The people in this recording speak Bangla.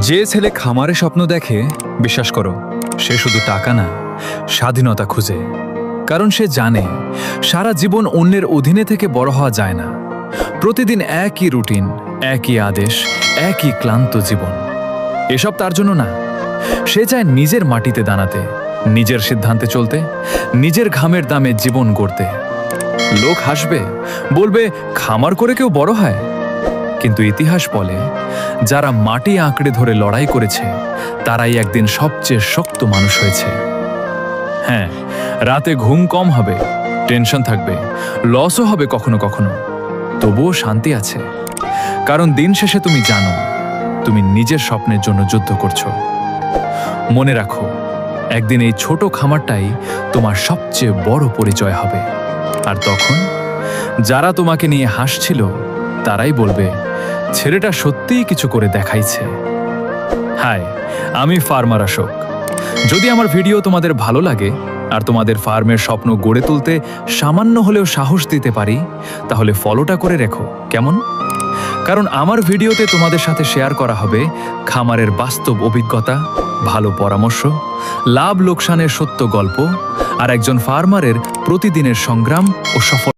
যে ছেলে খামারে স্বপ্ন দেখে, বিশ্বাস করো, সে শুধু টাকা না, স্বাধীনতা খুঁজে। কারণ সে জানে সারা জীবন অন্যের অধীনে থেকে বড় হওয়া যায় না। প্রতিদিন একই রুটিন, একই আদেশ, একই ক্লান্ত জীবন। এসব তার জন্য না। সে চায় নিজের মাটিতে দাঁড়াতে, নিজের সিদ্ধান্তে চলতে, নিজের ঘামের দামে জীবন গড়তে। লোক হাসবে, বলবে খামার করে কেউ বড় হয়। কিন্তু ইতিহাস বলে, যারা মাটি আঁকড়ে ধরে লড়াই করেছে তারাই একদিন সবচেয়ে শক্ত মানুষ হয়েছে। হ্যাঁ, রাতে ঘুম কম হবে, টেনশন থাকবে, লসও হবে কখনো কখনো, তবুও শান্তি আছে। কারণ দিন শেষে তুমি জানো তুমি নিজের স্বপ্নের জন্য যুদ্ধ করছো। মনে রাখো, একদিন এই ছোট খামারটাই তোমার সবচেয়ে বড় পরিচয় হবে। আর তখন যারা তোমাকে নিয়ে হাসছিল তারাই বলবে, ছেলেটা সত্যিই কিছু করে দেখাইছে। হাই, আমি ফার্মার অশোক। যদি আমার ভিডিও তোমাদের ভালো লাগে আর তোমাদের ফার্মের স্বপ্ন গড়ে তুলতে সামান্য হলেও সাহস দিতে পারি, তাহলে ফলোটা করে রেখো, কেমন? কারণ আমার ভিডিওতে তোমাদের সাথে শেয়ার করা হবে খামারের বাস্তব অভিজ্ঞতা, ভালো পরামর্শ, লাভ লোকসানের সত্য গল্প আর একজন ফার্মারের প্রতিদিনের সংগ্রাম ও সফল